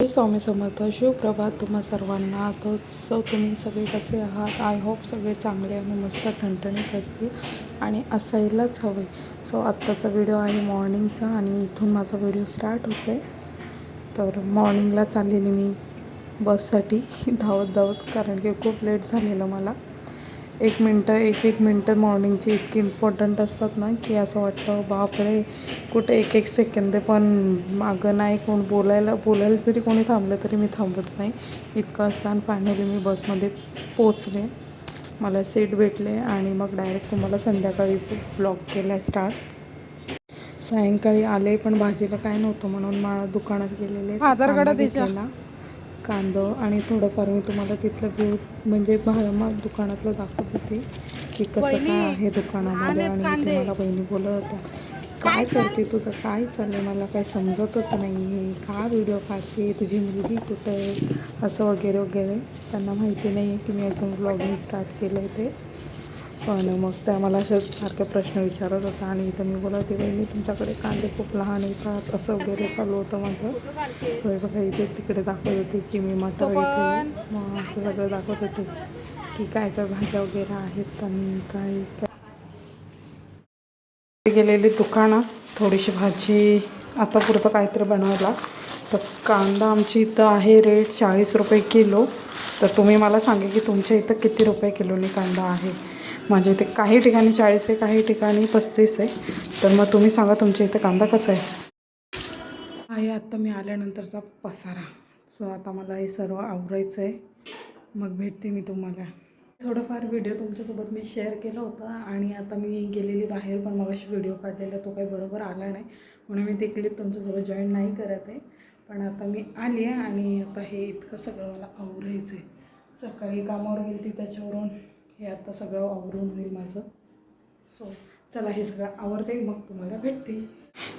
स्वामी समर्थ. शिवप्रभात तुम्हा सर्वांना. तर तुम्ही सगळे कसे आहात? आय होप सगळे चांगले आणि मस्त ठणठणीत असतील आणि असायलाच हवे. सो आत्ताचा व्हिडिओ आहे मॉर्निंगचा आणि इथून माझा व्हिडिओ स्टार्ट होतो आहे. तर मॉर्निंगला चाललेली मी बससाठी धावत कारण की खूप लेट झालेलं मला. एक मिनटं मॉर्निंगची इतकी इम्पॉर्टंट असतात ना की असं वाटतं बापरे, कुठे एक सेकंद पण मागं नाही. बोलायला जरी कोणी थांबलं तरी मी थांबत नाही, इतकं असतं. आणि फायनली मी बसमध्ये पोचले, मला सीट भेटले आणि मग डायरेक्ट तुम्हाला संध्याकाळी ब्लॉग केला स्टार्ट. सायंकाळी आले पण भाजीला काय नव्हतं म्हणून दुकानात गेलेले, कांदा घेतलेला, कांदा आणि थोडंफार मी तुम्हाला तिथलं व्ह्यू म्हणजे दुकानातलं दाखवत होते की कसं काय आहे दुकानामध्ये. आणि इथे मला बहिणी बोलत होत्या की काय करते, तुझं काय चाललं, मला काय समजतच नाही आहे, का व्हिडिओ काढते, तुझी मुलगी कुठं आहे, असं वगैरे वगैरे. त्यांना माहिती नाही आहे की मी अजून व्लॉगिंग स्टार्ट केलं आहे ते. पण मग त्या मला अशाच सारखे प्रश्न विचारत होता आणि इथं मी बोलत होते बहिणी तुमच्याकडे कांदे खूप लहान येतात, असं वगैरे चालू होतं माझं. सो बघा इथे तिकडे दाखवत होते की मी मटर घेतले, मग असं सगळं दाखवत होते की काय काय भाज्या वगैरे आहेत आणि काय गेलेली दुकानात थोडीशी भाजी आता पुरतं काहीतरी बनवायला. तर कांदा आमची इथं आहे रेट 40 रुपये किलो. तर तुम्ही मला सांगा की तुमच्या इथं किती रुपये किलोनी कांदा आहे. म्हणजे इथे काही ठिकाणी 40 आहे, काही ठिकाणी 35 आहे. तर मग तुम्ही सांगा तुमच्या इथं कांदा कसा आहे. आत्ता मी आल्यानंतरचा पसारा. सो आता मला हे सर्व आवरायचं आहे, मग भेटते मी तुम्हाला. थोडंफार व्हिडिओ तुमच्यासोबत मी शेअर केलं होतं आणि आता मी गेलेली बाहेर पण मगाशी व्हिडिओ काढलेला, तो काही बरोबर आला नाही म्हणून मी ती क्लिप तुमच्यासोबत जॉईन नाही करत आहे. पण आता मी आली आहे आणि आता हे इतकं सगळं मला आवरायचं आहे. सकाळी कामावर गेली ती त्याच्यावरून हे आता सगळं आवरून होईल माझं. सो चला हे सगळं आवरते मग तुम्हाला भेटते.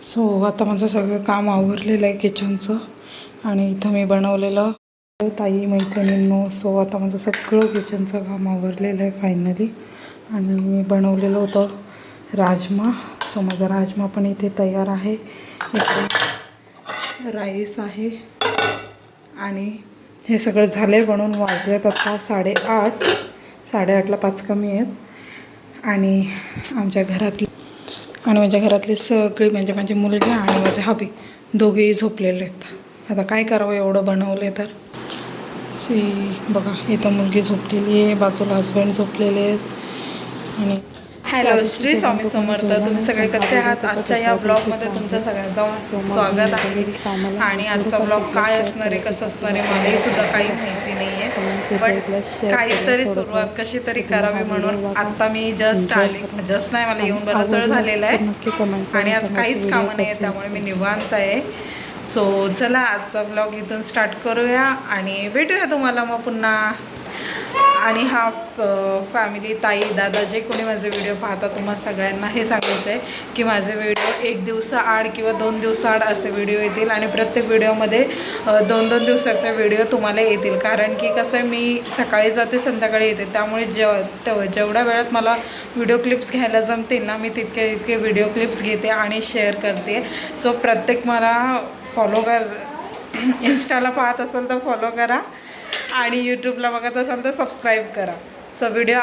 सो आता माझं सगळं काम आवरलेलं आहे किचनचं आणि इथं मी बनवलेलं ताई मैत्रिणींनो. सो आता माझं सगळं किचनचं काम आवरलेलं आहे फायनली. आणि मी बनवलेलं होतं राजमा. सो माझा राजमा पण इथे तयार आहे. इथे राईस आहे आणि हे सगळं झाले बनवून. वाजलेत आता 8:30. 8:30ला 5 कमी आहेत. आणि माझ्या घरातली सगळी म्हणजे माझी मुलगी आणि माझे हबी दोघेही झोपलेले आहेत. आता काय करावं एवढं बनवले तर. बघा इथं मुलगी झोपलेली आहे, बाजूला हस्बंड झोपलेले आहेत. आणि हॅलो श्री स्वामी समर्थ. तुम्ही सगळे कसे आहात? आजच्या या ब्लॉगमध्ये तुमचं सगळ्यांचं स्वागत आहे. आणि आजचा ब्लॉग काय असणार आहे, कसं असणार आहे, मलाही सुद्धा काही माहिती नाही आहे. पण काहीतरी सुरुवात कशी तरी करावी म्हणून आता मी जस्ट नाही, मला येऊन बराच वेळ झालेला आहे आणि आज काहीच कामं नाही आहे, त्यामुळे मी निवांत आहे. सो चला आजचा ब्लॉग इथून स्टार्ट करूया आणि भेटूया तुम्हाला मग पुन्हा. आणि हा फॅमिली, ताई, दादा जे कोणी माझे व्हिडिओ पाहतात तुम्हाला सगळ्यांना हे सांगायचं आहे की माझे व्हिडिओ 1 दिवसाआड किंवा 2 दिवसाआड असे व्हिडिओ येतील आणि प्रत्येक व्हिडिओमध्ये 2-2 दिवसाचे व्हिडिओ तुम्हाला येतील. कारण की कसं आहे, मी सकाळी जाते संध्याकाळी येते, त्यामुळे जेवढ्या वेळात मला व्हिडिओ क्लिप्स घ्यायला जमतील ना मी तितके व्हिडिओ क्लिप्स घेते आणि शेअर करते. सो प्रत्येक मला फॉलो इंस्टाला पाहत असेल तर फॉलो करा आणि यूट्यूबला बघत असाल तर सबस्क्राईब करा. सो व्हिडिओ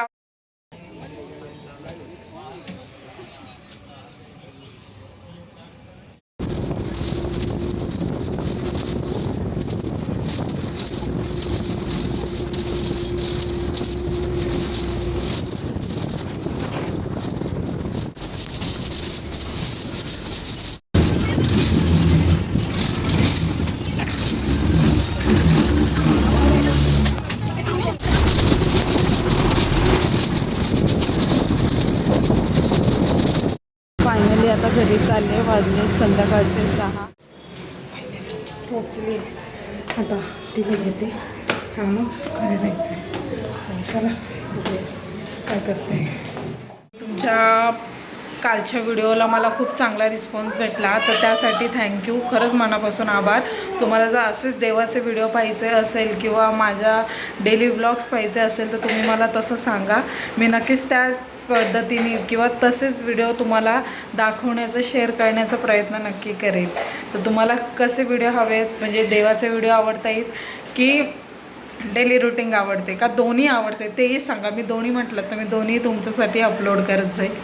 फायनली आता घरी चालले, वाजले संध्याकाळचे 6. पोचली आता, तिला घेते आणि मग घरी जायचं आहे. सो चला बघूया काय करते. तुमच्या कालच्या व्हिडिओला मला खूप चांगला रिस्पॉन्स भेटला, तर त्यासाठी थँक्यू, खरंच मनापासून आभार. तुम्हाला जर असेच देवाचे व्हिडिओ पाहिजे असेल किंवा माझ्या डेली व्लॉग्स पाहिजे असेल तर तुम्ही मला तसं सांगा, मी नक्कीच त्या पद्धतीने किंवा तसेच व्हिडिओ तुम्हाला दाखवण्याचा शेअर करण्याचा प्रयत्न नक्की करेल. तर तुम्हाला कसे व्हिडिओ हवेत, म्हणजे देवाचे व्हिडिओ आवडतायत की डेली रुटीन आवडते का दोन्ही आवडते तेही सांगा. मी दोन्ही म्हटलं तर मी दोन्ही तुमच्यासाठी अपलोड करत जाईल.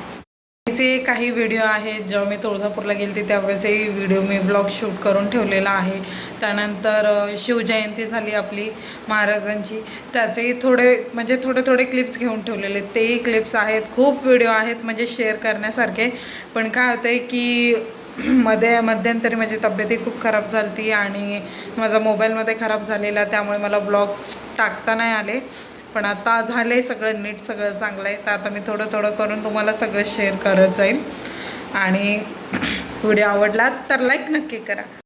तिचे काही व्हिडिओ आहेत जेव्हा मी तुळजापूरला गेले त्यावेळेसही व्हिडिओ मी ब्लॉग शूट करून ठेवलेला आहे. त्यानंतर शिवजयंती झाली आपली महाराजांची, त्याचेही थोडे क्लिप्स घेऊन ठेवलेले, तेही क्लिप्स आहेत. खूप व्हिडिओ आहेत म्हणजे शेअर करण्यासारखे. पण काय होतं आहे की मध्यंतरी माझी तब्येतही खूप खराब झाली आणि माझा मोबाईलमध्ये खराब झालेला, त्यामुळे मला ब्लॉग टाकता नाही आले. पण आता झालं आहे सगळं नीट, सगळं चांगलं आहे. तर आता मी थोडं करून तुम्हाला सगळं शेअर करत जाईल. आणि व्हिडिओ आवडला तर लाईक नक्की करा.